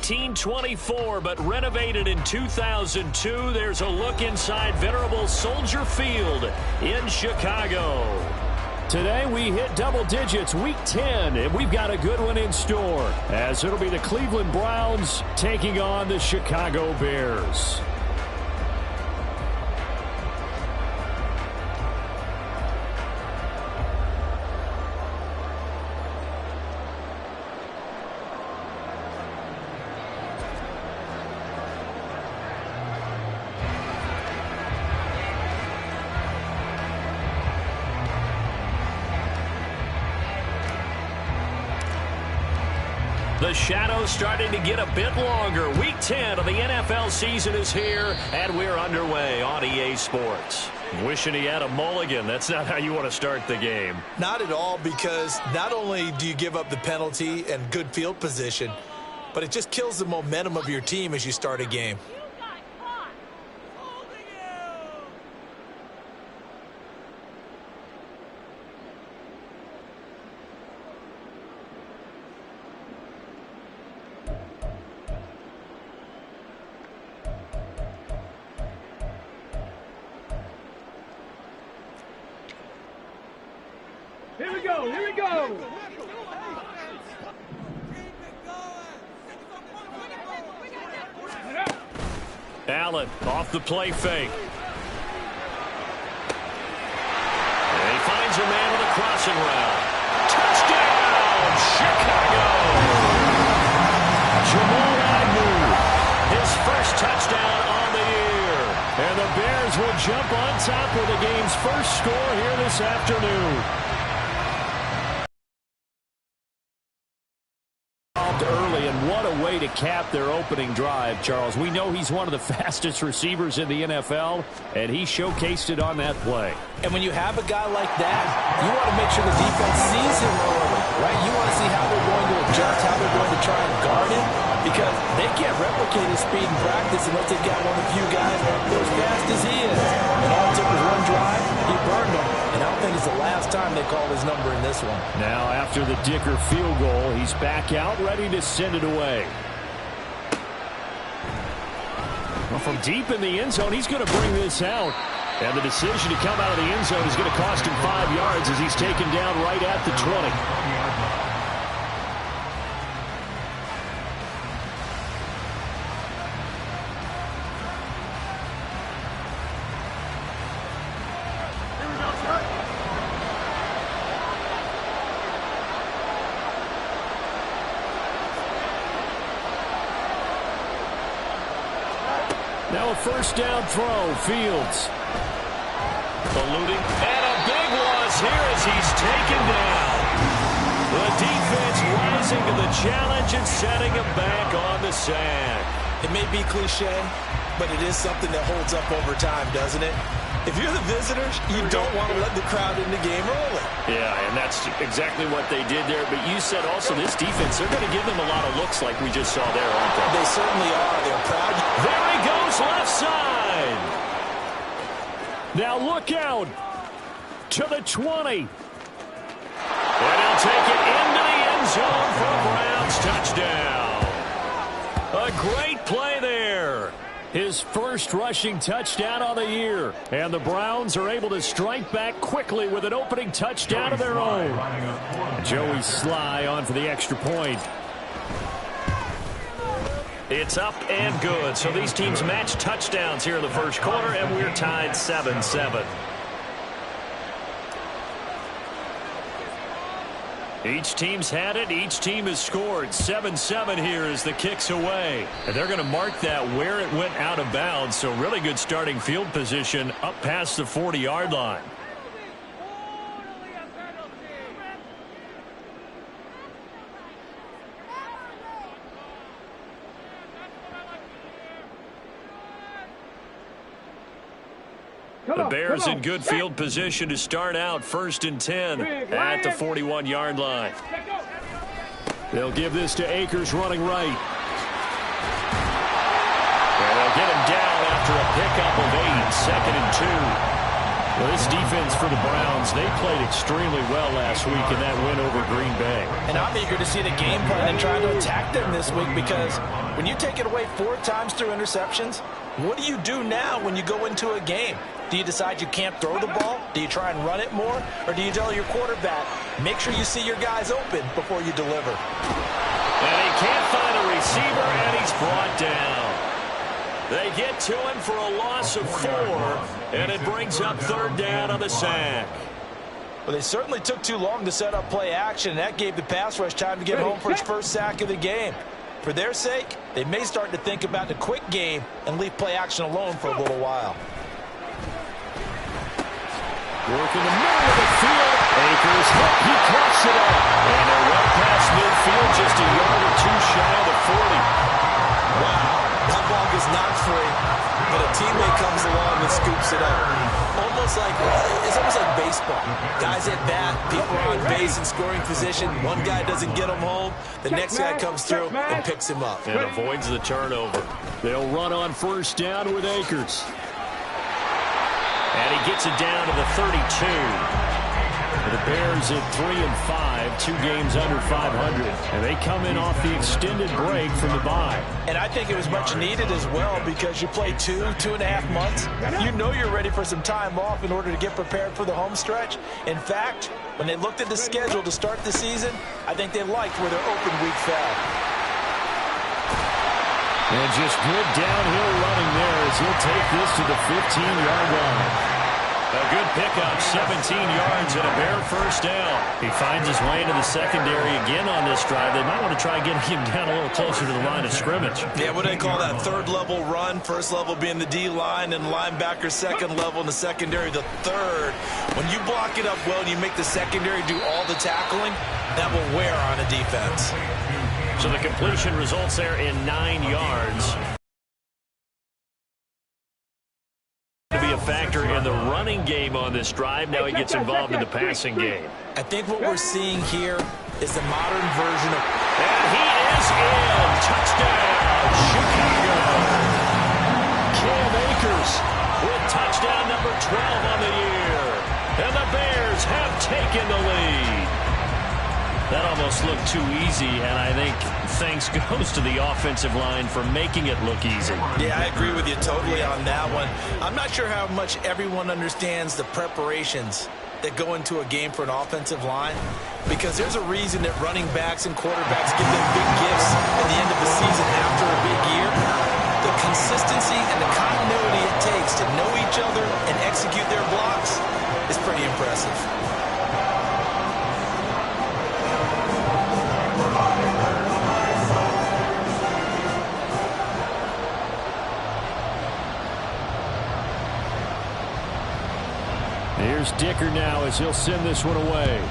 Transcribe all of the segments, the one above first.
1924, but renovated in 2002. There's a look inside venerable Soldier Field in Chicago. Today we hit double digits, week 10, and we've got a good one in store, as it'll be the Cleveland Browns taking on the Chicago Bears. The shadow's starting to get a bit longer. Week 10 of the NFL season is here, and we're underway on EA Sports. Wishing he had a mulligan. That's not how you want to start the game. Not at all, because not only do you give up the penalty and good field position, but it just kills the momentum of your team as you start a game. Here we go, here we go. Allen off the play fake. And he finds a man with a crossing route. Touchdown, Chicago! Jamal Agnew, his first touchdown on the year. And the Bears will jump on top with the game's first score here this afternoon. Early, and what a way to cap their opening drive, Charles. We know he's one of the fastest receivers in the NFL, and he showcased it on that play. And when you have a guy like that, you want to make sure the defense sees him early, right? You want to see how they're going to adjust, how they're going to try and guard him, because they can't replicate his speed in practice unless they've got one of the few guys that are as fast as he is. And all it took was one drive, he burned them. And I don't think it's the last time they called his number in this one. Now, after the Dicker field goal, he's back out, ready to send it away. Well, from deep in the end zone, he's going to bring this out. And the decision to come out of the end zone is going to cost him 5 yards as he's taken down right at the 20. Now a first down throw, Fields. Eluding, and a big loss here as he's taken down. The defense rising to the challenge and setting him back on the sack. It may be cliche, but it is something that holds up over time, doesn't it? If you're the visitors, you don't want to let the crowd in the game early. Yeah, and that's exactly what they did there. But you said also this defense, they're going to give them a lot of looks like we just saw there, aren't they? They certainly are. They're proud. There he goes, left side. Now look out to the 20. And he'll take it into the end zone for a Browns touchdown. A great play there. His first rushing touchdown of the year. And the Browns are able to strike back quickly with an opening touchdown of their own. Joey Sly on for the extra point. It's up and good. So these teams match touchdowns here in the first quarter, and we're tied 7-7. Each team's had it. Each team has scored. 7-7 here as the kick's away. And they're going to mark that where it went out of bounds. So really good starting field position up past the 40-yard line. The Bears in good field position to start out 1st and 10 at the 41-yard line. They'll give this to Akers running right. And they'll get him down after a pickup of 8, 2nd and 2. Well, this defense for the Browns, they played extremely well last week in that win over Green Bay. And I'm eager to see the game plan and try to attack them this week, because when you take it away 4 times through interceptions, what do you do now when you go into a game? Do you decide you can't throw the ball? Do you try and run it more? Or do you tell your quarterback, make sure you see your guys open before you deliver? And he can't find a receiver, and he's brought down. They get to him for a loss of 4, and it brings up 3rd down on the sack. Well, they certainly took too long to set up play action, and that gave the pass rush time to get home for its first sack of the game. For their sake, they may start to think about the quick game and leave play action alone for a little while. Work in the middle of the field. Akers, he clutched it up. And they're well past midfield, just a yard or 2 shy of the 40. Wow, that ball gets knocked free, but a teammate comes along and scoops it up. It's almost like baseball. Guys at bat, people are on base in scoring position. One guy doesn't get him home. The next guy comes through and picks him up. And avoids the turnover. They'll run on 1st down with Akers. And he gets it down to the 32. The Bears at 3-5, 2 games under 500. And they come in off the extended break from the bye. And I think it was much needed as well, because you play 2.5 months. You know you're ready for some time off in order to get prepared for the home stretch. In fact, when they looked at the schedule to start the season, I think they liked where their open week fell. And just good downhill running there as he'll take this to the 15-yard line. A good pickup, 17 yards and a Bear 1st down. He finds his way into the secondary again on this drive. They might want to try getting him down a little closer to the line of scrimmage. Yeah, what do they call that? 3rd level run. 1st level being the D-line, and linebacker 2nd level, and the secondary the 3rd. When you block it up well and you make the secondary do all the tackling, that will wear on a defense. So the completion results there in 9 yards. To be a factor in the running game on this drive. Now he gets involved in the passing game. I think what we're seeing here is the modern version of... And he is in. Touchdown, Chicago. Cam Akers with touchdown number 12 on the year. And the Bears have taken the lead. That almost looked too easy, and I think thanks goes to the offensive line for making it look easy. Yeah, I agree with you totally on that one. I'm not sure how much everyone understands the preparations that go into a game for an offensive line, because there's a reason that running backs and quarterbacks give them big gifts at the end of the season after a big year. The consistency and the continuity it takes to know each other and execute their blocks is pretty impressive. Here's Dicker now as he'll send this one away.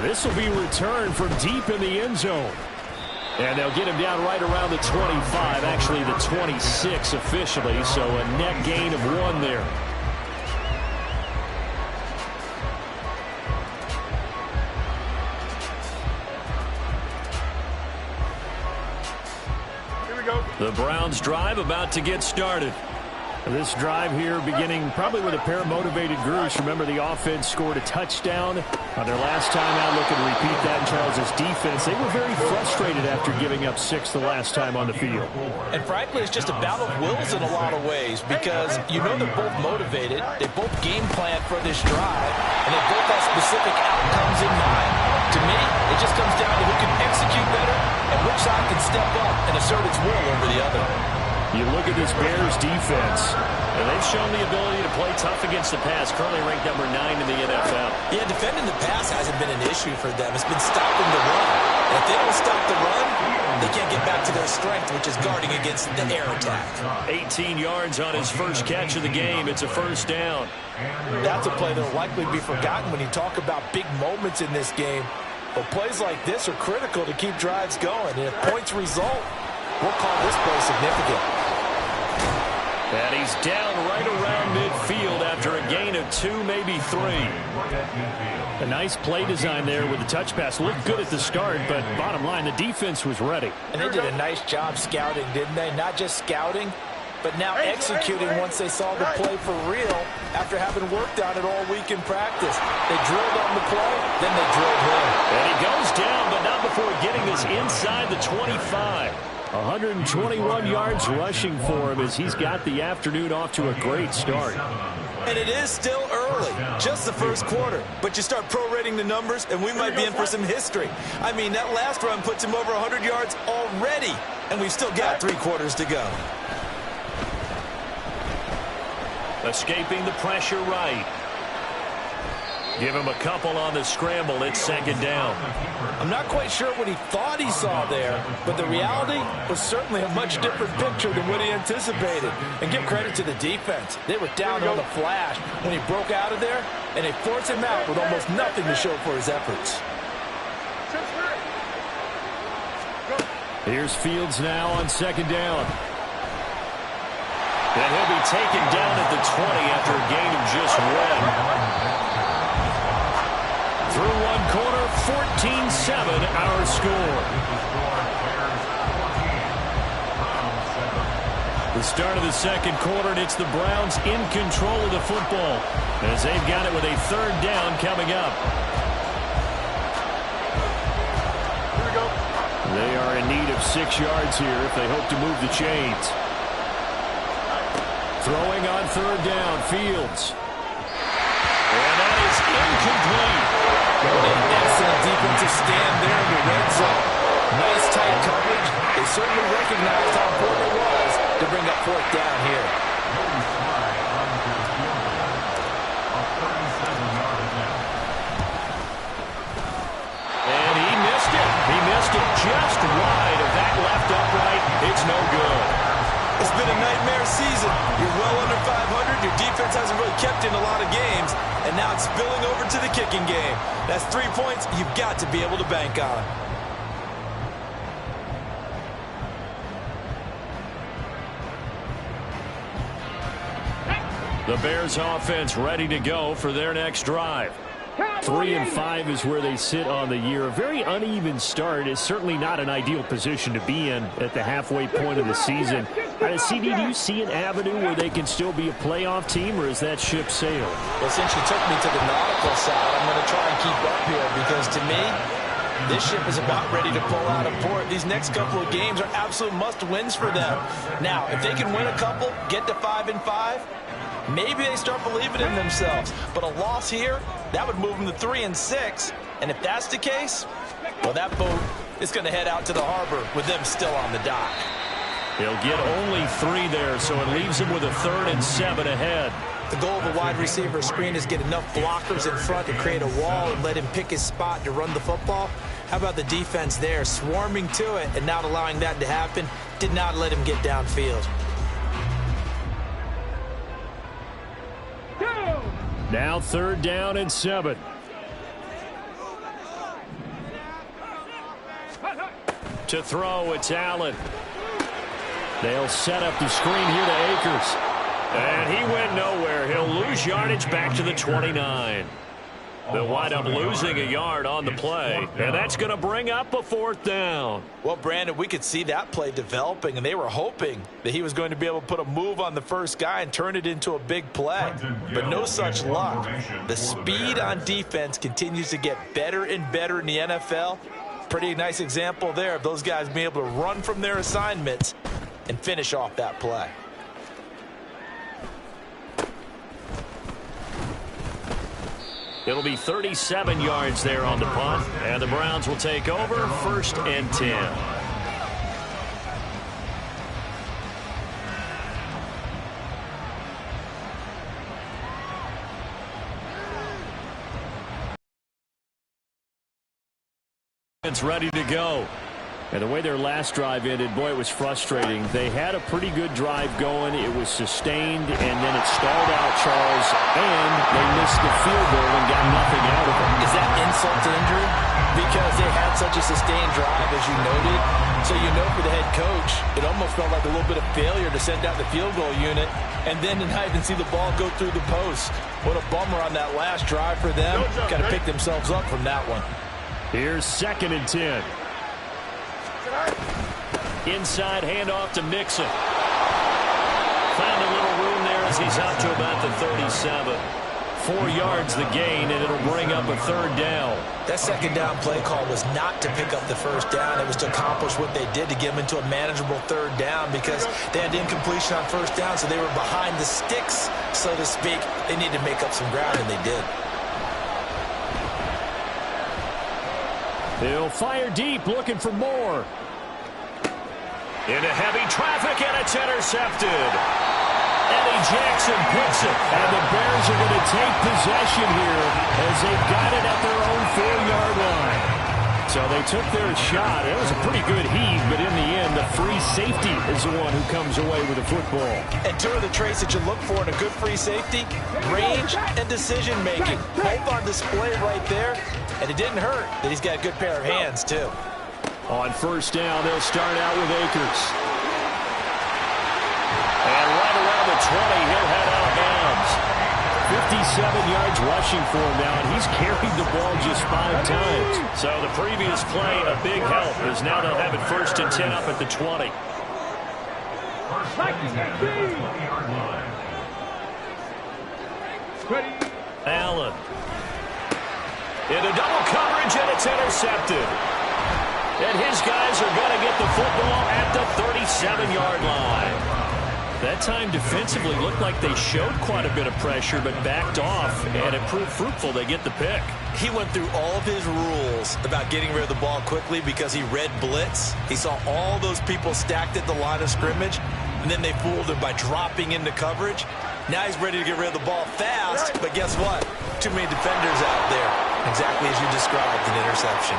This will be returned from deep in the end zone. And they'll get him down right around the 25, actually the 26 officially, so a net gain of 1 there. The Browns drive about to get started. This drive here beginning probably with a pair of motivated groups. Remember, the offense scored a touchdown on their last time out. Looking to repeat that in Charles' defense. They were very frustrated after giving up 6 the last time on the field. And frankly, it's just a battle of wills in a lot of ways, because you know they're both motivated. They both game plan for this drive, and they both have specific outcomes in mind. To me, it just comes down to who can execute better and which side can step up and assert its will over the other. You look at this Bears defense, and they've shown the ability to play tough against the pass, currently ranked number 9 in the NFL. Yeah, defending the pass hasn't been an issue for them. It's been stopping the run. And if they don't stop the run, they can't get back to their strength, which is guarding against the air attack. 18 yards on his first catch of the game. It's a 1st down. That's a play that will likely be forgotten when you talk about big moments in this game. But plays like this are critical to keep drives going. And if points result, we'll call this play significant. And he's down right around midfield after a gain of 2, maybe 3. A nice play design there with the touch pass. Looked good at the start, but bottom line, the defense was ready. And they did a nice job scouting, didn't they? Not just scouting, but now executing once they saw the play for real after having worked on it all week in practice. They drilled on the play, then they drilled him. And he goes down, but not before getting this inside the 25. 121 yards rushing for him as he's got the afternoon off to a great start. And it is still early, just the first quarter. But you start prorating the numbers, and we might be in for some history. I mean, that last run puts him over 100 yards already, and we've still got 3 quarters to go. Escaping the pressure right. Give him a couple on the scramble. It's second down. I'm not quite sure what he thought he saw there, but the reality was certainly a much different picture than what he anticipated. And give credit to the defense. They were down on the flash when he broke out of there, and they forced him out with almost nothing to show for his efforts. Here's Fields now on second down. And he'll be taken down at the 20 after a gain of just 1. Through one quarter, 14-7 our score. The start of the second quarter, and it's the Browns in control of the football as they've got it with a third down coming up. They are in need of 6 yards here if they hope to move the chains. Throwing on third down, Fields. And that is incomplete. An excellent defensive stand there in the red zone. Nice tight coverage. They certainly recognized how important it was to bring up fourth down here. And he missed it. He missed it just wide of that left upright. It's no good. It's been a nightmare season. You're well under 500. Your defense hasn't really kept in a lot of games. And now it's spilling over to the kicking game. That's 3 points you've got to be able to bank on. The Bears offense ready to go for their next drive. 3-5 is where they sit on the year. A very uneven start is certainly not an ideal position to be in at the halfway point of the season. CD, do you see an avenue where they can still be a playoff team, or is that ship sailed? Well, since you took me to the nautical side, I'm going to try and keep up here because to me, this ship is about ready to pull out of port. These next couple of games are absolute must-wins for them. Now, if they can win a couple, get to 5-5, maybe they start believing in themselves. But a loss here, that would move them to 3-6. And if that's the case, well, that boat is going to head out to the harbor with them still on the dock. He'll get only 3 there, so it leaves him with a 3rd and 7 ahead. The goal of a wide receiver screen is get enough blockers in front to create a wall and let him pick his spot to run the football. How about the defense there, swarming to it and not allowing that to happen? Did not let him get downfield. Now 3rd down and 7. To throw, it's Allen. They'll set up the screen here to Akers. And he went nowhere. He'll lose yardage back to the 29. They'll wind up losing a yard on the play. And that's going to bring up a 4th down. Well, Brandon, we could see that play developing, and they were hoping that he was going to be able to put a move on the first guy and turn it into a big play. But no such luck. The speed on defense continues to get better and better in the NFL. Pretty nice example there of those guys being able to run from their assignments and finish off that play. It'll be 37 yards there on the punt, and the Browns will take over 1st and 10. It's ready to go. And the way their last drive ended, boy, it was frustrating. They had a pretty good drive going. It was sustained, and then it stalled out, Charles, and they missed the field goal and got nothing out of it. Is that insult to injury? because they had such a sustained drive, as you noted. So you know for the head coach, it almost felt like a little bit of failure to send out the field goal unit and then to not even see the ball go through the post. What a bummer on that last drive for them. Got to pick themselves up from that one. Here's 2nd and 10. Inside handoff to Mixon. Found a little room there as he's out to about the 37. 4 yards the gain, and it'll bring up a 3rd down. That 2nd down play call was not to pick up the 1st down. It was to accomplish what they did to get them into a manageable 3rd down because they had incompletion on 1st down, so they were behind the sticks, so to speak. They needed to make up some ground, and they did. He'll fire deep, looking for more. Into heavy traffic, and it's intercepted. Eddie Jackson picks it, and the Bears are going to take possession here as they've got it at their own 4-yard line. So they took their shot. It was a pretty good heave, but in the end, the free safety is the one who comes away with the football. And two of the traits that you look for in a good free safety, range and decision-making. Both on display right there, and it didn't hurt that he's got a good pair of hands, too. On 1st down, they'll start out with Akers. And right around the 20, he'll head out of bounds. 57 yards rushing for him now, and he's carried the ball just 5 times. So the previous play, a big help, as now they'll have it 1st and 10 up at the 20. Allen. Into double coverage, and it's intercepted. And his guys are going to get the football at the 37-yard line. That time defensively looked like they showed quite a bit of pressure but backed off, and it proved fruitful. They get the pick. He went through all of his rules about getting rid of the ball quickly because he read blitz. He saw all those people stacked at the line of scrimmage, and then they fooled him by dropping into coverage. Now he's ready to get rid of the ball fast, but guess what? Too many defenders out there. Exactly as you described, an interception.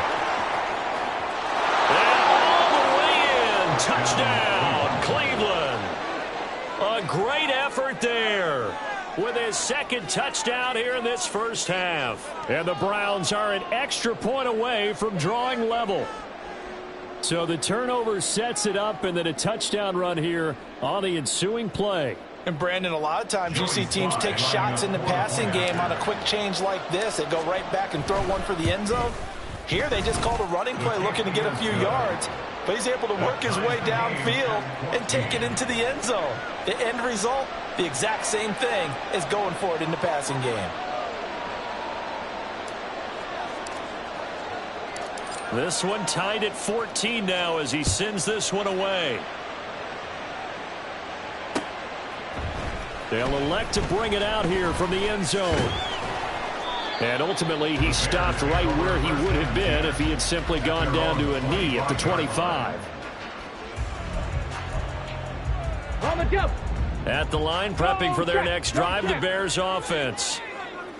And all the way in. Touchdown, Cleveland. A great effort there with his 2nd touchdown here in this 1st half. And the Browns are an extra point away from drawing level. So the turnover sets it up, and then a touchdown run here on the ensuing play. And Brandon, a lot of times you see teams take shots in the passing game on a quick change like this. They go right back and throw one for the end zone. Here they just called a running play looking to get a few yards. But he's able to work his way downfield and take it into the end zone. The end result, the exact same thing as going for it in the passing game. This one tied at 14 now as he sends this one away. They'll elect to bring it out here from the end zone. And ultimately, he stopped right where he would have been if he had simply gone down to a knee at the 25. At the line, prepping for their next drive, the Bears offense.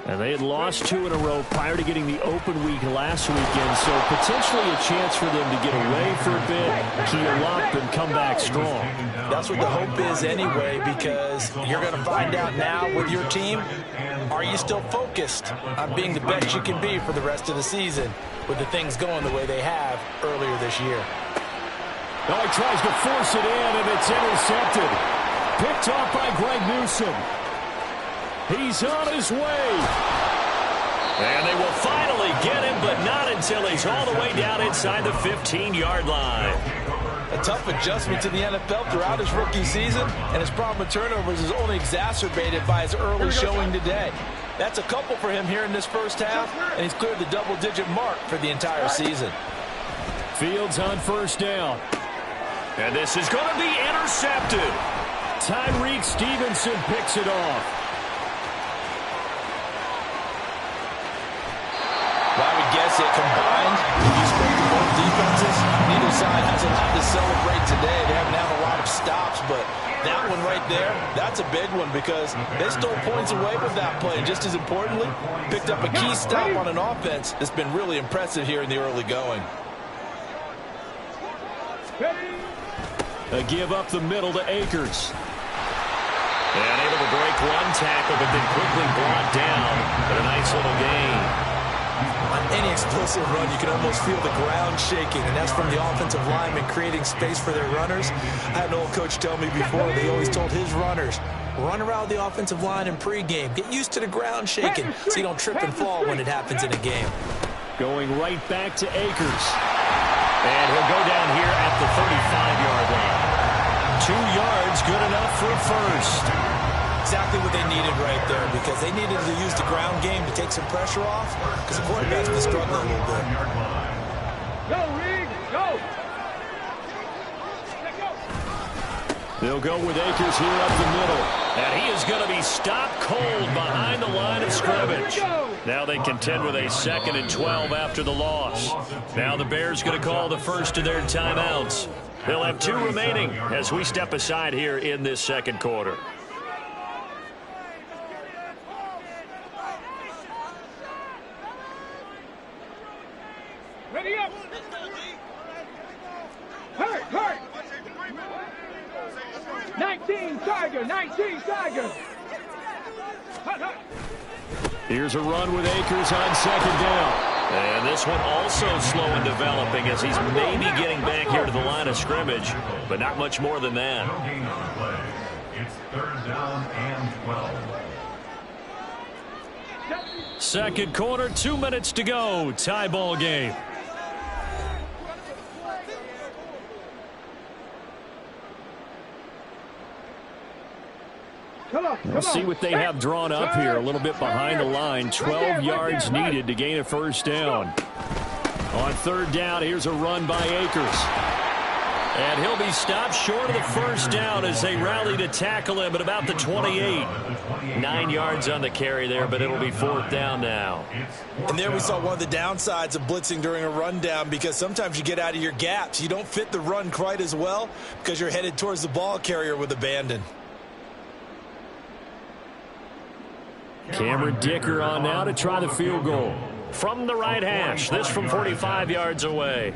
And they had lost 2 in a row prior to getting the open week last weekend, so potentially a chance for them to get away for a bit, heal up, and come back strong. That's what the hope is anyway, because you're going to find out now with your team, are you still focused on being the best you can be for the rest of the season with the things going the way they have earlier this year? Now he tries to force it in, and it's intercepted. Picked off by Greg Newsome. He's on his way. And they will finally get him, but not until he's all the way down inside the 15-yard line. A tough adjustment to the NFL throughout his rookie season, and his problem with turnovers is only exacerbated by his early showing today. That's a couple for him here in this 1st half, and he's cleared the double-digit mark for the entire season. Fields on 1st down. And this is going to be intercepted. Tyreek Stevenson picks it off. I would guess it combined. You spoke to both defenses. Neither side has a lot to celebrate today. They haven't had a lot of stops, but that one right there, that's a big one because they stole points away with that play. And just as importantly, picked up a key stop on an offense that's been really impressive here in the early going. A give up the middle to Akers. And able to break one tackle, but then quickly brought down. But a nice little gain. A Any explosive run, you can almost feel the ground shaking, and that's from the offensive linemen creating space for their runners. I had an old coach tell me before, they always told his runners, run around the offensive line in pregame. Get used to the ground shaking so you don't trip and fall when it happens in a game. Going right back to Akers. And he'll go down here at the 35-yard line. 2 yards, good enough for a first. Exactly what they needed right there, because they needed to use the ground game to take some pressure off, because the quarterback's been struggling a little bit. Go, Reed, go! They'll go with Akers here up the middle. And he is going to be stopped cold behind the line of scrimmage. Now they contend with a 2nd and 12 after the loss. Now the Bears going to call the first of their timeouts. They'll have 2 remaining as we step aside here in this second quarter. Ready up! Hurt, hurt! 19 Tiger, 19 Tiger! Hut, hut. Here's a run with Akers on 2nd down. And this one also slow in developing as he's maybe getting back here to the line of scrimmage, but not much more than that. It's 3rd down and 12. Second quarter, 2 minutes to go. Tie ball game. We'll see what they have drawn up here. A little bit behind the line. 12 yards needed to gain a first down. On 3rd down, here's a run by Akers. And he'll be stopped short of the first down as they rally to tackle him at about the 28. 9 yards on the carry there, but it'll be 4th down now. And there we saw one of the downsides of blitzing during a rundown, because sometimes you get out of your gaps. You don't fit the run quite as well because you're headed towards the ball carrier with abandon. Cameron Dicker on now to try the field goal. From the right hash, this from 45 yards away.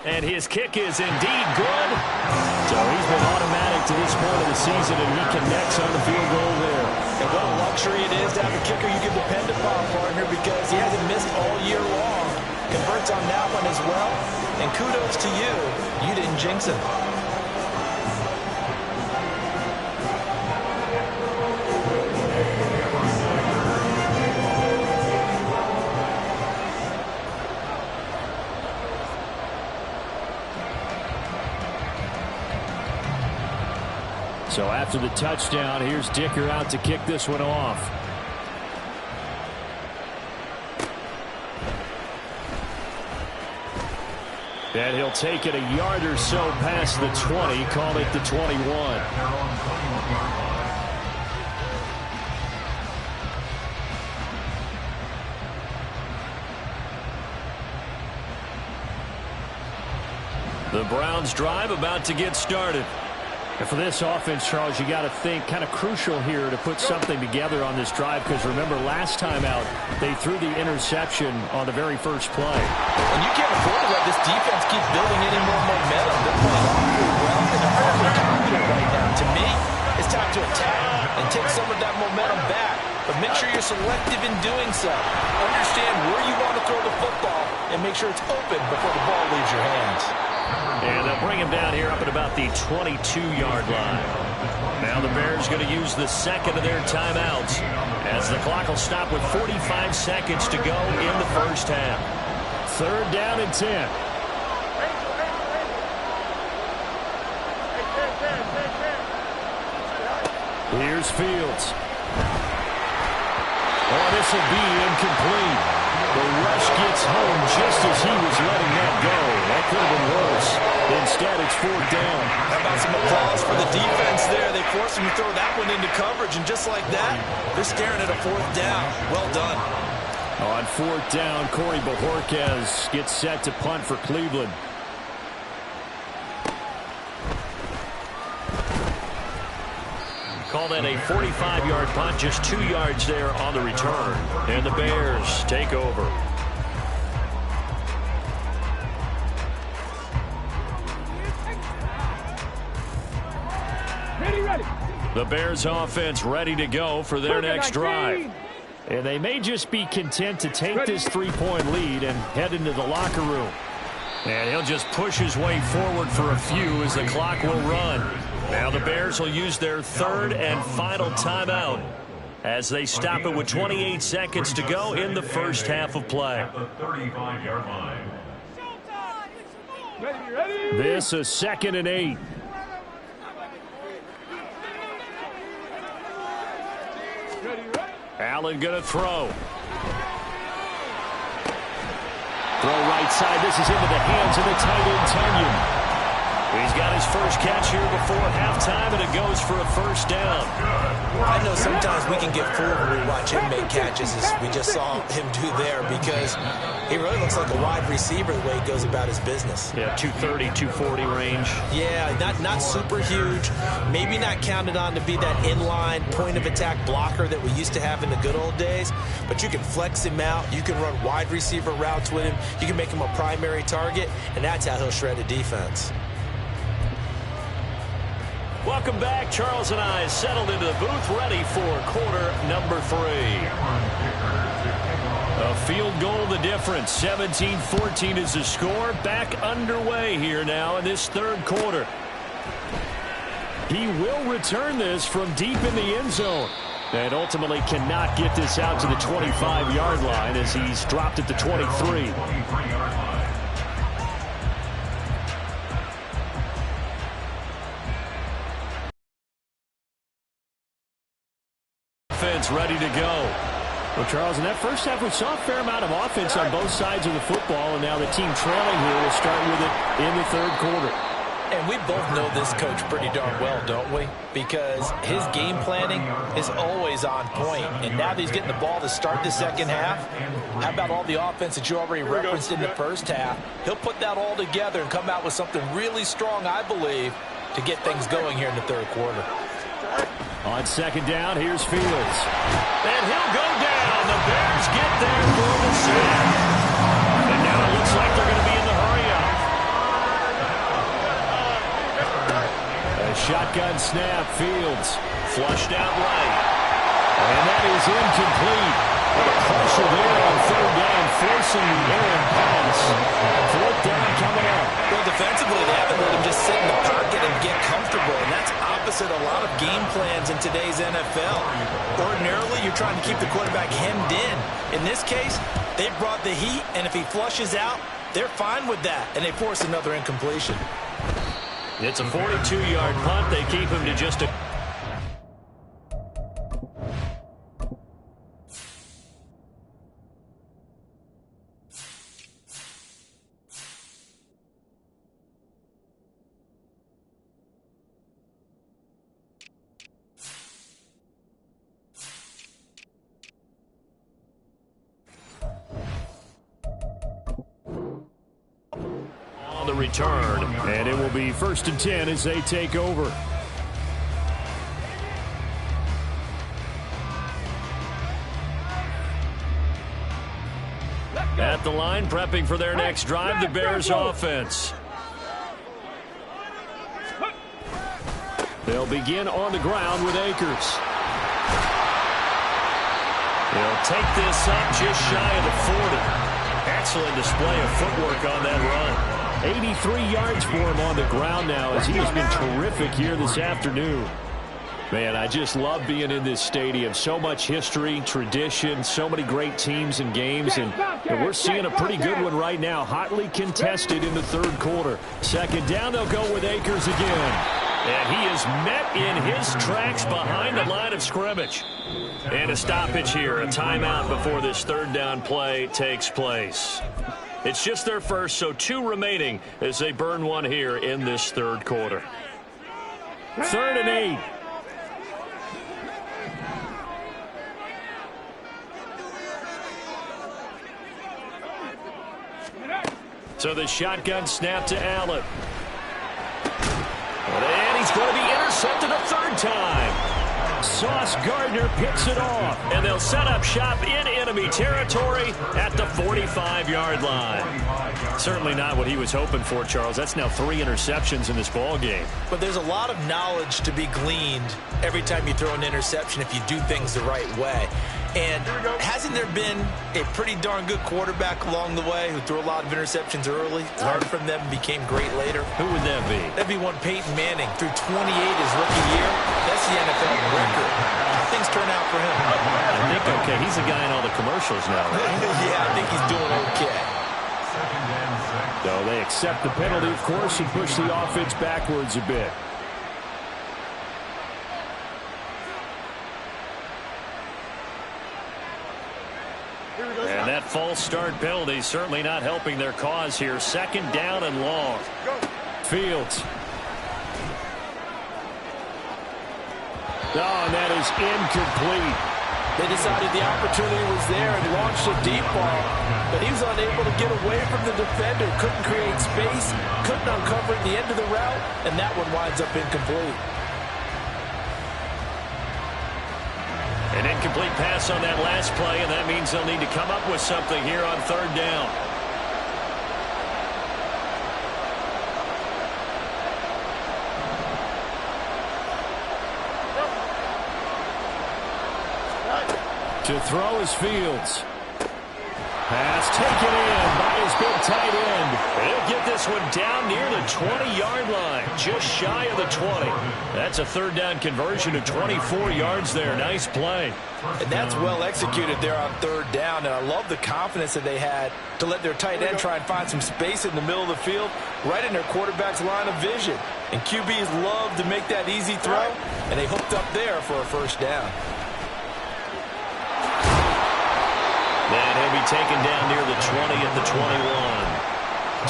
And his kick is indeed good. So he's been automatic to this point of the season, and he connects on the field goal there. And what a luxury it is to have a kicker you can depend upon, partner, because he hasn't missed all year long. Converts on that one as well. And kudos to you. You didn't jinx him. So after the touchdown, here's Dicker out to kick this one off. And he'll take it a yard or so past the 20, call it the 21. The Browns drive about to get started. And for this offense, Charles, you got to think kind of crucial here to put something together on this drive, because remember last time out they threw the interception on the very first play. And you can't afford to let this defense keep building any more momentum. They're playing awfully well, and they're very confident right now. To me, it's time to attack and take some of that momentum back. But make sure you're selective in doing so. Understand where you want to throw the football and make sure it's open before the ball leaves your hands. And they'll bring him down here up at about the 22-yard line. Now the Bears going to use the second of their timeouts as the clock will stop with 45 seconds to go in the first half. 3rd down and 10. Here's Fields. Oh, this will be incomplete. The rush gets home just as he was letting that go. That could have been worse. Instead, it's 4th down. How about some applause for the defense there? They forced him to throw that one into coverage, and just like that, they're staring at a 4th down. Well done. On 4th down, Corey Bojorquez gets set to punt for Cleveland. Call that a 45-yard punt, just 2 yards there on the return. And the Bears take over. Ready, ready. The Bears offense ready to go for their next drive. And they may just be content to take this three-point lead and head into the locker room. And he'll just push his way forward for a few as the clock will run. Now the Bears will use their third and final timeout as they stop it with 28 seconds to go in the first half of play. At the 35-yard line. Ready. This is 2nd and 8. Ready. Allen going to throw. Throw right side. This is into the hands of the tight end, Tunyon. He's got his first catch here before halftime, and it goes for a first down. I know sometimes we can get fooled when we watch him make catches, as we just saw him do there, because he really looks like a wide receiver the way he goes about his business. Yeah, 230, 240 range. Yeah, not super huge. Maybe not counted on to be that inline point-of-attack blocker that we used to have in the good old days, but you can flex him out. You can run wide receiver routes with him. You can make him a primary target, and that's how he'll shred a defense. Welcome back. Charles and I settled into the booth, ready for quarter number 3. A field goal the difference. 17-14 is the score. Back underway here now in this third quarter. He will return this from deep in the end zone. And ultimately cannot get this out to the 25-yard line as he's dropped at the 23. Offense ready to go. Well, Charles, in that first half, we saw a fair amount of offense on both sides of the football, and now the team trailing here will start with it in the third quarter. And we both know this coach pretty darn well, don't we? Because his game planning is always on point. And now that he's getting the ball to start the second half, how about all the offense that you already referenced in the first half? He'll put that all together and come out with something really strong, I believe, to get things going here in the third quarter. On second down, here's Fields. And he'll go down. The Bears get there for the sack. And now it looks like they're going to be in the hurry-up. A shotgun snap. Fields flushed out right. And that is incomplete. The pressure there on third down, forcing the errant pass. Fourth down coming up. Well, defensively, they haven't let him just sit in the pocket and get comfortable, and that's opposite a lot of game plans in today's NFL. Ordinarily, you're trying to keep the quarterback hemmed in. In this case, they brought the heat, and if he flushes out, they're fine with that, and they force another incompletion. It's a 42-yard punt. They keep him to just a... the return, and it will be 1st and 10 as they take over. At the line, prepping for their next drive, the Bears offense. They'll begin on the ground with Akers. They'll take this up just shy of the 40. Excellent display of footwork on that run. 83 yards for him on the ground now as he has been terrific here this afternoon. Man, I just love being in this stadium. So much history, tradition, so many great teams and games, and we're seeing a pretty good one right now. Hotly contested in the third quarter. Second down, they'll go with Akers again. And he is met in his tracks behind the line of scrimmage. And a stoppage here, a timeout before this third down play takes place. It's just their first, so 2 remaining as they burn one here in this third quarter. 3rd and 8. So the shotgun snap to Allen. And he's going to be intercepted a third time. Sauce Gardner picks it off. And they'll set up shop in enemy territory at the 45-yard line. Certainly not what he was hoping for, Charles. That's now 3 interceptions in this ball game. But there's a lot of knowledge to be gleaned every time you throw an interception if you do things the right way. And hasn't there been a pretty darn good quarterback along the way who threw a lot of interceptions early, learned from them, and became great later? Who would that be? That'd be one Peyton Manning. Threw 28 his rookie year. That's the NFL record. How things turn out for him? I think, okay, he's a guy in all the commercials now, right? Yeah, I think he's doing okay. So they accept the penalty, of course, and push the offense backwards a bit. And that false start penalty certainly not helping their cause here. 2nd down and long. Fields. Oh, and that is incomplete. They decided the opportunity was there and launched a deep ball, but he was unable to get away from the defender, couldn't create space, couldn't uncover at the end of the route, and that one winds up incomplete. An incomplete pass on that last play, and that means they'll need to come up with something here on 3rd down. To throw is Fields. Pass taken in by his big tight end. He'll get this one down near the 20-yard line, just shy of the 20. That's a 3rd down conversion of 24 yards there. Nice play. And that's well executed there on 3rd down, and I love the confidence that they had to let their tight end try and find some space in the middle of the field, right in their quarterback's line of vision. And QBs love to make that easy throw, and they hooked up there for a 1st down. Then he'll be taken down near the 20 at the 21.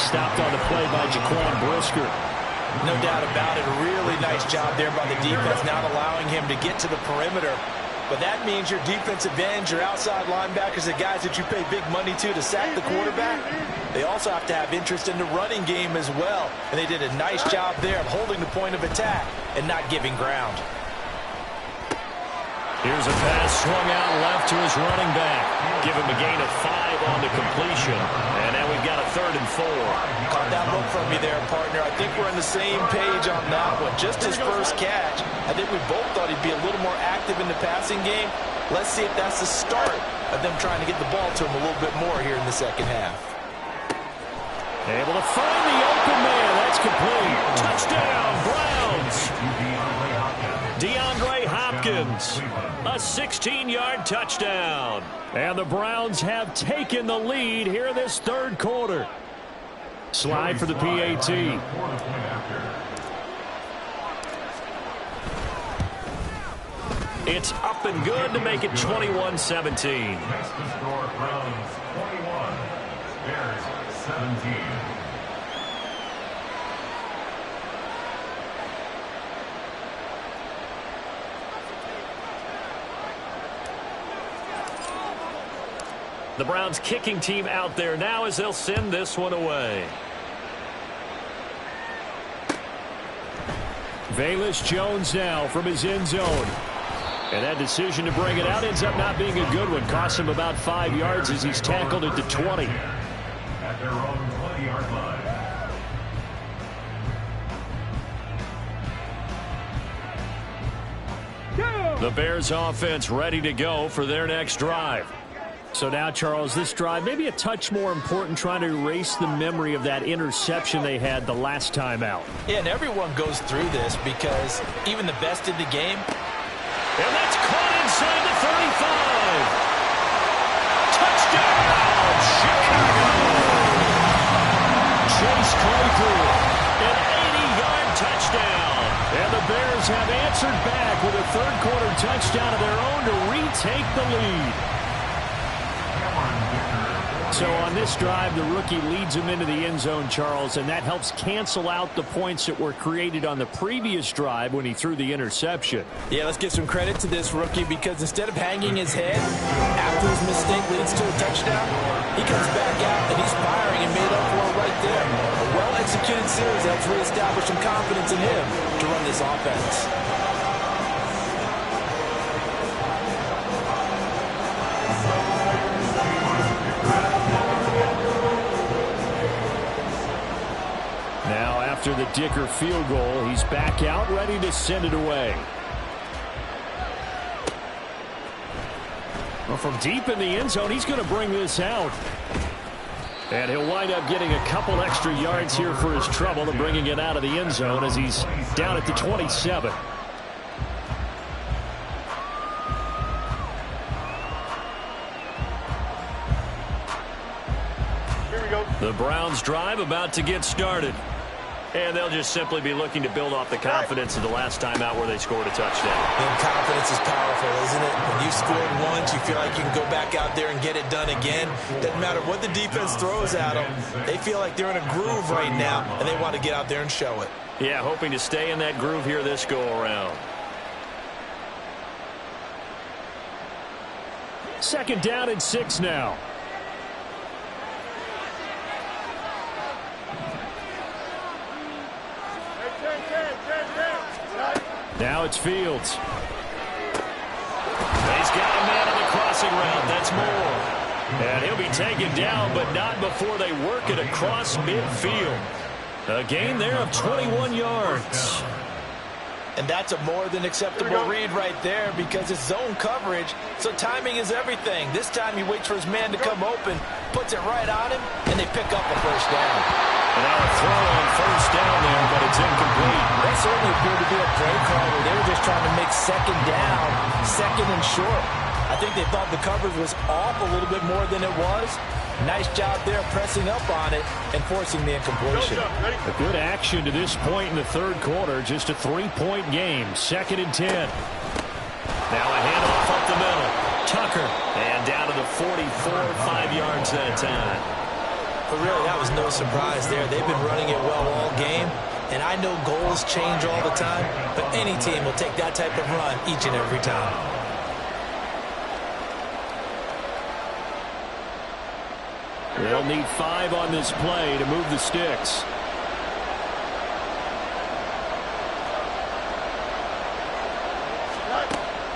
Stopped on the play by Jaquan Brisker. No doubt about it. A really nice job there by the defense, not allowing him to get to the perimeter. But that means your defensive ends, your outside linebackers, the guys that you pay big money to sack the quarterback, they also have to have interest in the running game as well. And they did a nice job there of holding the point of attack and not giving ground. Here's a pass swung out left to his running back. Give him a gain of 5 on the completion. And now we've got a 3rd and 4. Caught that look from me there, partner. I think we're on the same page on that one. Just his first catch. I think we both thought he'd be a little more active in the passing game. Let's see if that's the start of them trying to get the ball to him a little bit more here in the 2nd half. Able to find the open man. That's complete. Touchdown, Browns. DeAndre Hopkins. A 16-yard touchdown. And the Browns have taken the lead here this 3rd quarter. Slide for the PAT. It's up and good to make it 21-17. Next to score, Browns 21, Bears 17. The Browns kicking team out there now as they'll send this one away. Velus Jones now from his end zone. And that decision to bring it out ends up not being a good one. Cost him about 5 yards as he's tackled at the 20. At their own 20-yard line. The Bears offense ready to go for their next drive. So now, Charles, this drive maybe a touch more important, trying to erase the memory of that interception they had the last time out. Yeah, and everyone goes through this because even the best in the game. And that's caught inside the 35. Touchdown, Chicago. Chase Claypool, an 80-yard touchdown. And the Bears have answered back with a 3rd quarter touchdown of their own to retake the lead. So on this drive, the rookie leads him into the end zone, Charles, and that helps cancel out the points that were created on the previous drive when he threw the interception. Yeah, let's give some credit to this rookie because instead of hanging his head after his mistake leads to a touchdown, he comes back out and he's firing and made up for it right there. A well-executed series helps reestablish some confidence in him to run this offense. kicker field goal. He's back out, ready to send it away. Well, from deep in the end zone, he's going to bring this out. And he'll wind up getting a couple extra yards here for his trouble and bringing it out of the end zone as he's down at the 27. Here we go. The Browns drive about to get started. And they'll just simply be looking to build off the confidence of the last time out where they scored a touchdown. And confidence is powerful, isn't it? When you scored once, you feel like you can go back out there and get it done again. Doesn't matter what the defense throws at them. They feel like they're in a groove right now, and they want to get out there and show it. Yeah, hoping to stay in that groove here this go-around. Second down and 6 now. Now it's Fields. He's got a man on the crossing route. That's Moore. And he'll be taken down, but not before they work it across midfield. A gain there of 21 yards. And that's a more than acceptable read right there because it's zone coverage, so timing is everything. This time he waits for his man to come open, puts it right on him, and they pick up a first down. And now a throw on first down there, but it's incomplete. That certainly appeared to be a play call where they were just trying to make second down, second and short. I think they thought the coverage was off a little bit more than it was. Nice job there pressing up on it and forcing the incompletion. A good action to this point in the third quarter. Just a 3-point game. 2nd and 10. Now a handoff up the middle. Tucker. And down to the 44, 5 yards that time. But really, that was no surprise there. They've been running it well all game. And I know goals change all the time, but any team will take that type of run each and every time. They'll need 5 on this play to move the sticks.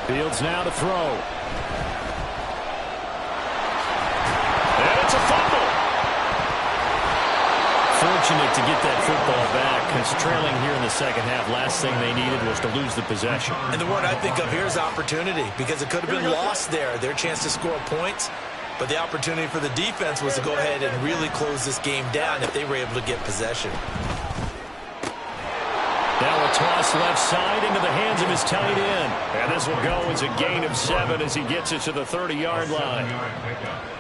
Fields now to throw. And it's a fumble. Fortunate to get that football back because trailing here in the second half, last thing they needed was to lose the possession. And the word I think of here is opportunity because it could have been lost there. Their chance to score points. But the opportunity for the defense was to go ahead and really close this game down if they were able to get possession. Now a toss left side into the hands of his tight end. And this will go as a gain of 7 as he gets it to the 30-yard line.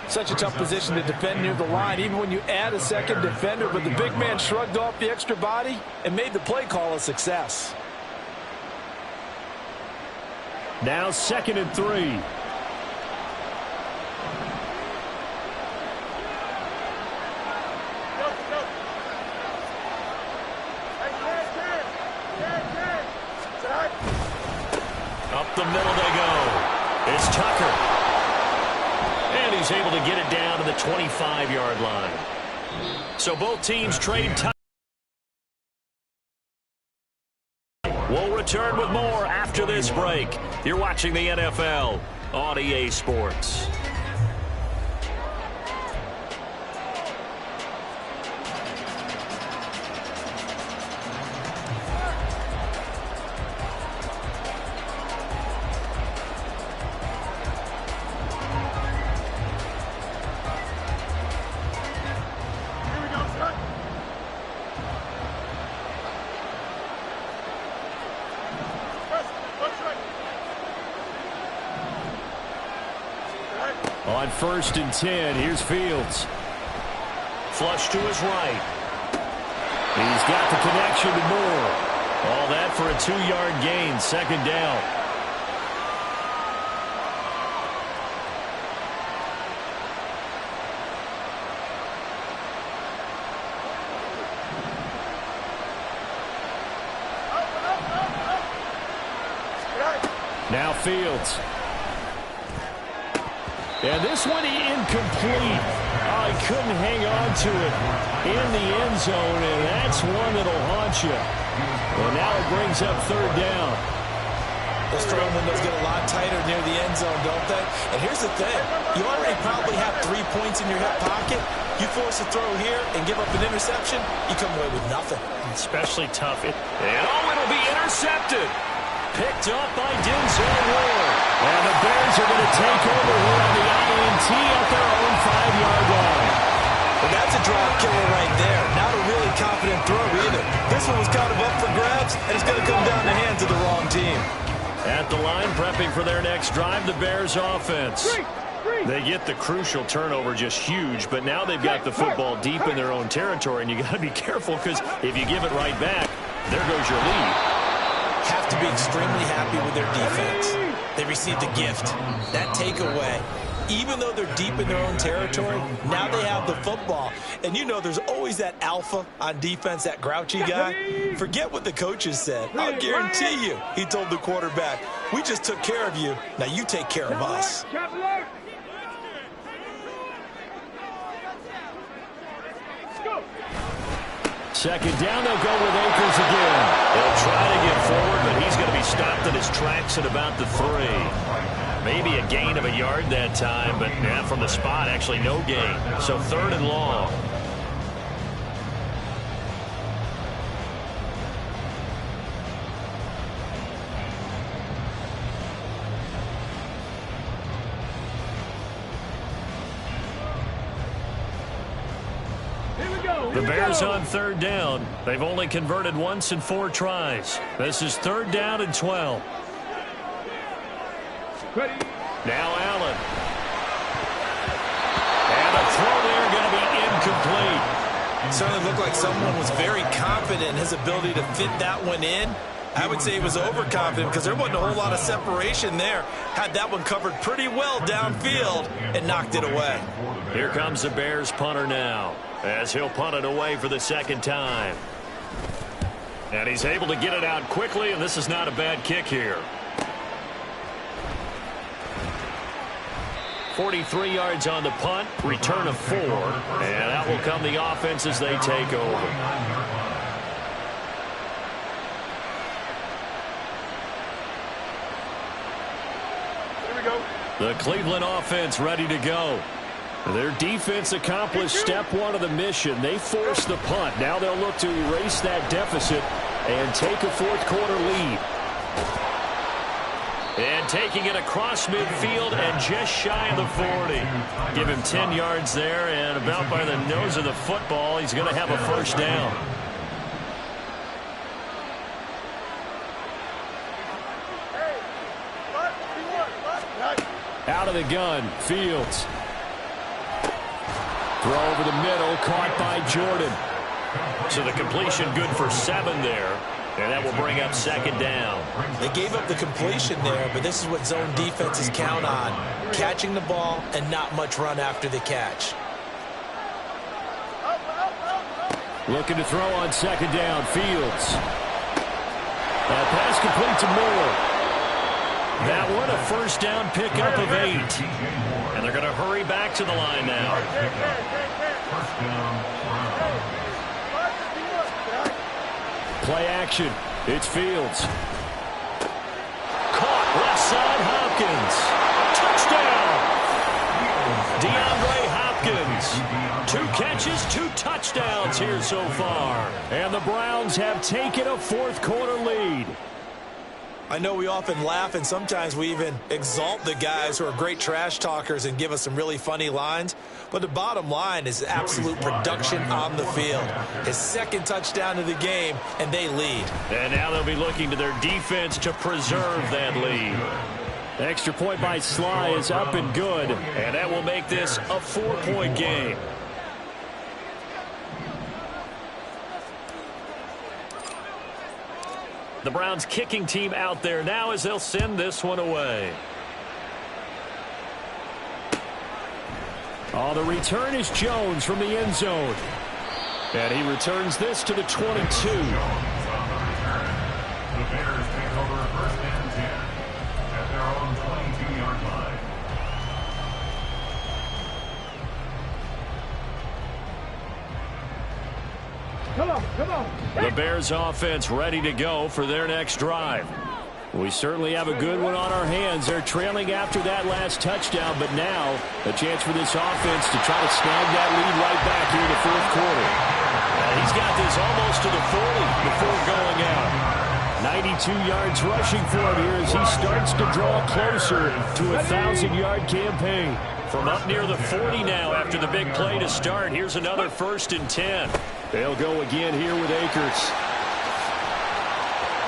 Such a tough position to defend near the line, even when you add a second defender. But the big man shrugged off the extra body and made the play call a success. Now 2nd and 3. Up the middle they go. It's Tucker. And he's able to get it down to the 25-yard line. So both teams trade time. We'll return with more after this break. You're watching the NFL on EA Sports. On 1st and 10, here's Fields. Flush to his right. He's got the connection to Moore. All that for a 2-yard gain, 2nd down. Now Fields. And this one incomplete. Oh, he couldn't hang on to it in the end zone, and that's one that'll haunt you. And now it brings up 3rd down. Those throwing windows get a lot tighter near the end zone, don't they? And here's the thing. You already probably have 3 points in your hip pocket. You force a throw here and give up an interception, you come away with nothing. Especially tough. And it'll be intercepted. Picked up by Denzel Ward. And the Bears are going to take over here on the INT at their own 5-yard line. Well, that's a drop killer right there. Not a really confident throw either. This one was kind of up for grabs, and it's going to come down the hands of the wrong team. At the line, prepping for their next drive, the Bears offense. They get the crucial turnover, just huge, but now they've got the football deep in their own territory, and you got to be careful because if you give it right back, there goes your lead. Have to be extremely happy with their defense. They received a gift. That takeaway, even though they're deep in their own territory, now they have the football. And you know there's always that alpha on defense, that grouchy guy. Forget what the coaches said. I'll guarantee you, he told the quarterback, we just took care of you. Now you take care of us. Second down, they'll go with Akers again. They'll try to get forward, but he's going to be stopped in his tracks at about the 3. Maybe a gain of a yard that time, but from the spot, actually no gain. So 3rd and long. The Bears on 3rd down. They've only converted once in 4 tries. This is 3rd down and 12. Now Allen. And a throw there going to be incomplete. It certainly looked like someone was very confident in his ability to fit that one in. I would say he was overconfident because there wasn't a whole lot of separation there. Had that one covered pretty well downfield and knocked it away. Here comes the Bears punter now, as he'll punt it away for the 2nd time. And he's able to get it out quickly, and this is not a bad kick here. 43 yards on the punt, return of 4, and that will come the offense as they take over. Here we go. The Cleveland offense ready to go. Their defense accomplished step 1 of the mission. They forced the punt. Now they'll look to erase that deficit and take a 4th quarter lead. And taking it across midfield and just shy of the 40. Give him 10 yards there, and about by the nose of the football, he's going to have a 1st down. Out of the gun, Fields. Throw over the middle, caught by Jordan. So the completion good for 7 there. And that will bring up 2nd down. They gave up the completion there, but this is what zone defenses count on. Catching the ball and not much run after the catch. Looking to throw on 2nd down, Fields. Pass complete to Moore. That one a 1st down pickup of 8. And they're going to hurry back to the line now. Play action. It's Fields. Caught left side, Hopkins. Touchdown. DeAndre Hopkins. 2 catches, 2 touchdowns here so far. And the Browns have taken a 4th quarter lead. I know we often laugh and sometimes we even exalt the guys who are great trash talkers and give us some really funny lines. But the bottom line is absolute production on the field. His 2nd touchdown of the game, and they lead. And now they'll be looking to their defense to preserve that lead. The extra point by Sly is up and good, and that will make this a 4-point game. The Browns kicking team out there now as they'll send this one away. Oh, the return is Jones from the end zone. And he returns this to the 22. The Bears take over 1st and 10 at their own 22-yard line. Come on, come on. The Bears offense ready to go for their next drive. We certainly have a good one on our hands. They're trailing after that last touchdown, but now a chance for this offense to try to snag that lead right back here in the fourth quarter. He's got this almost to the 40 before going out. 92 yards rushing for him here as he starts to draw closer to a 1,000-yard campaign. From up near the 40 now after the big play to start. Here's another 1st and 10. They'll go again here with Akers.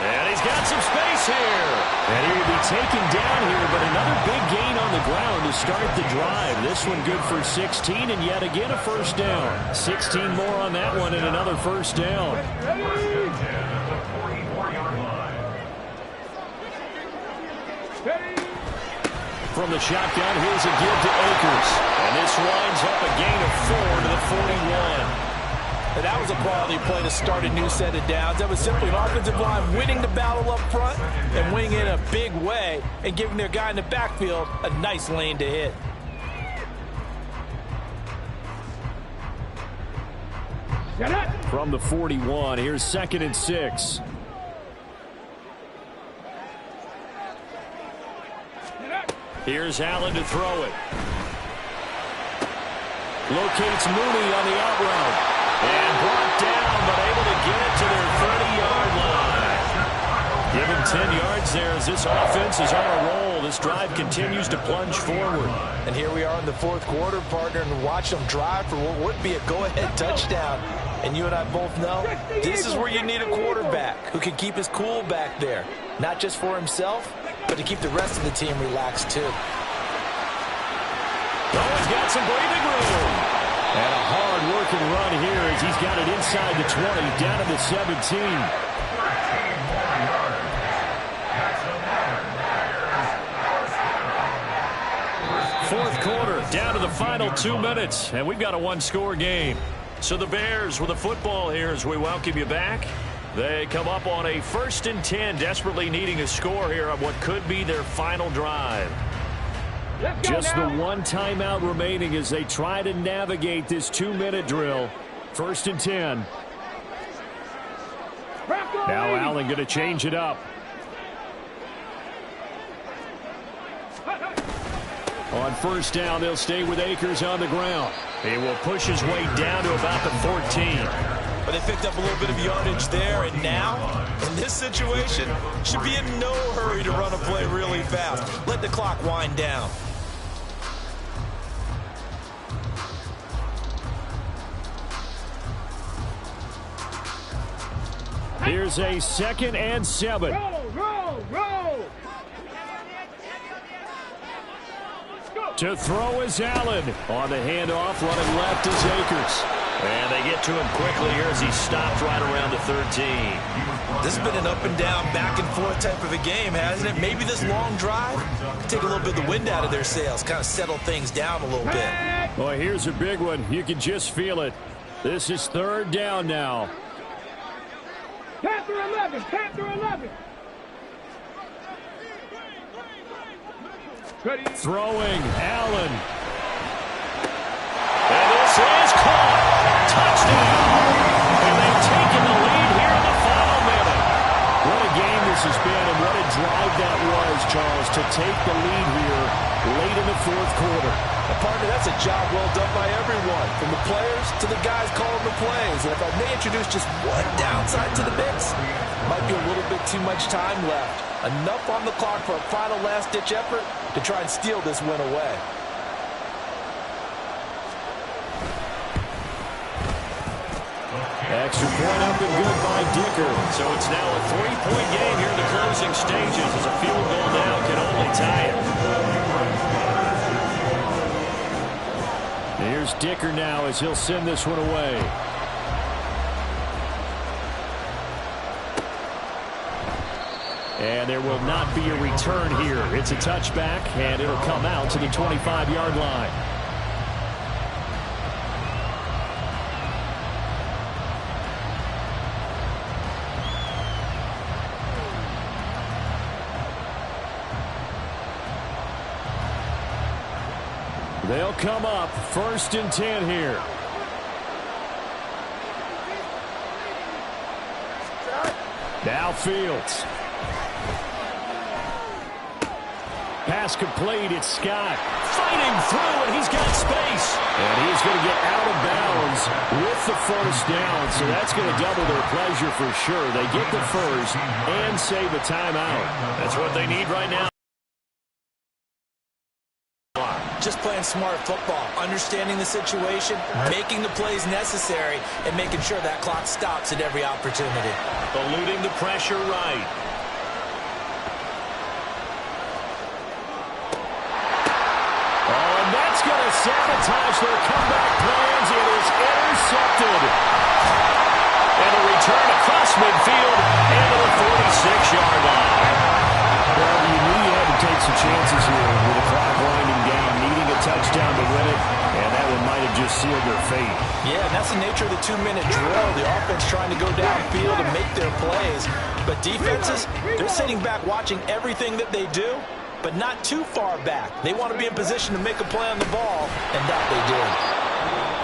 And he's got some space here. And he will be taken down here, but another big gain on the ground to start the drive. This one good for 16, and yet again a 1st down. 16 more on that one and another 1st down. From the shotgun, here's a give to Akers. And this winds up a gain of 4 to the 41. And that was a quality play to start a new set of downs. That was simply an offensive line winning the battle up front and winning it in a big way and giving their guy in the backfield a nice lane to hit. From the 41, here's 2nd and 6. Here's Allen to throw it. Locates Mooney on the out route. And brought down, but able to get it to their 30-yard line. Give him 10 yards there as this offense is on a roll. This drive continues to plunge forward. And here we are in the fourth quarter, partner, and watch them drive for what would be a go-ahead touchdown. And you and I both know this is where you need a quarterback who can keep his cool back there. Not just for himself, but to keep the rest of the team relaxed, too. Oh, he's got some breathing room. And a hard-working run here as he's got it inside the 20, down to the 17. Fourth quarter, down to the final 2 minutes, and we've got a one-score game. So the Bears with the football here as we welcome you back. They come up on a 1st and 10, desperately needing a score here on what could be their final drive. Just the one timeout remaining as they try to navigate this 2-minute drill. 1st and 10. Now Allen going to change it up. On 1st down, they'll stay with Akers on the ground. He will push his way down to about the 14. But they picked up a little bit of yardage there, and now, in this situation, should be in no hurry to run a play really fast. Let the clock wind down. Here's a 2nd and 7. Roll. To throw is Allen. On the handoff, running left is Akers. And they get to him quickly here as he stopped right around the 13. This has been an up and down, back and forth type of a game, hasn't it? Maybe this long drive take a little bit of the wind out of their sails, kind of settle things down a little bit. Well, here's a big one. You can just feel it. This is 3rd down now. Panther 11. Throwing, Allen. And this is caught. Touchdown. And they've taken the lead here in the final minute. What a game this has been, and what a drive that was, Charles, to take the lead here late in the fourth quarter. Partner, that's a job well done by everyone, from the players to the guys calling the plays. And if I may introduce just one downside to the mix, might be a little bit too much time left. Enough on the clock for a final last-ditch effort to try and steal this win away. Extra point up and good by Dicker. So it's now a 3-point game here in the closing stages as a field goal now can only tie it. Here's Dicker now as he'll send this one away. And there will not be a return here. It's a touchback, and it'll come out to the 25-yard line. They'll come up 1st and 10 here. Now Fields. Pass complete. It's Scott fighting through, and he's got space. And he's going to get out of bounds with the first down. So that's going to double their pleasure for sure. They get the first and save a timeout. That's what they need right now. Just playing smart football, understanding the situation, making the plays necessary, and making sure that clock stops at every opportunity. Eluding the pressure right. Oh, and that's going to sabotage their comeback plans. It is intercepted. And a return across midfield into the 46-yard line. Well, you knew you had to take some chances here with the clock winding down, needing a touchdown to win it, and that one might have just sealed their fate. Yeah, and that's the nature of the 2-minute drill. The offense trying to go downfield and make their plays. But defenses, they're sitting back watching everything that they do, but not too far back. They want to be in position to make a play on the ball, and that they did.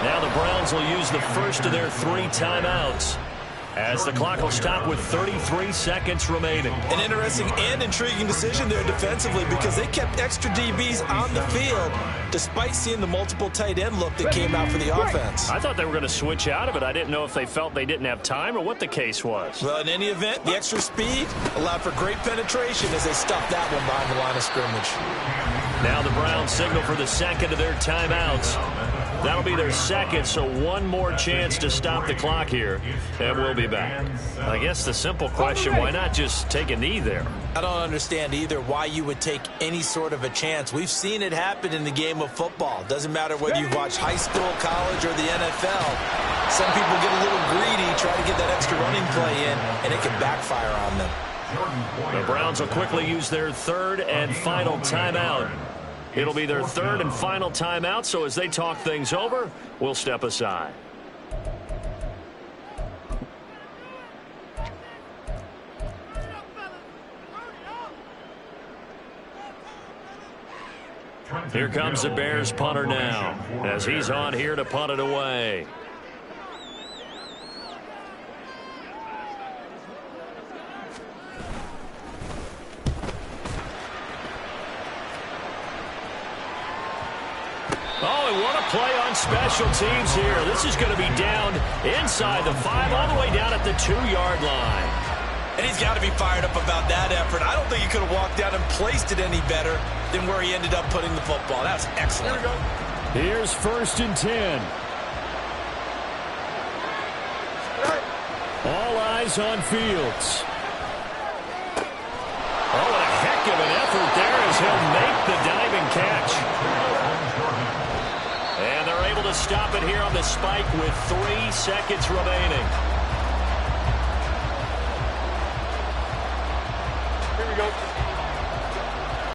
Now the Browns will use the first of their 3 timeouts, as the clock will stop with 33 seconds remaining. An interesting and intriguing decision there defensively, because they kept extra DBs on the field despite seeing the multiple tight end look that came out for the offense. I thought they were going to switch out of it. I didn't know if they felt they didn't have time or what the case was. Well, in any event, the extra speed allowed for great penetration as they stuffed that one behind the line of scrimmage. Now the Browns signal for the second of their timeouts. That'll be their second, so one more chance to stop the clock here, and we'll be back. I guess the simple question, why not just take a knee there? I don't understand either why you would take any sort of a chance. We've seen it happen in the game of football. Doesn't matter whether you've watched high school, college, or the NFL. Some people get a little greedy, try to get that extra running play in, and it can backfire on them. The Browns will quickly use their third and final timeout. It'll be their third and final timeout, so as they talk things over, we'll step aside. Here comes the Bears punter now, as he's on here to punt it away. Oh, and what a play on special teams here. This is going to be down inside the 5, all the way down at the 2-yard line. And he's got to be fired up about that effort. I don't think he could have walked down and placed it any better than where he ended up putting the football. That was excellent. Here's 1st and 10. All eyes on Fields. Oh, what a heck of an effort there as he'll make the diving catch. And they're able to stop it here on the spike with 3 seconds remaining. Here we go.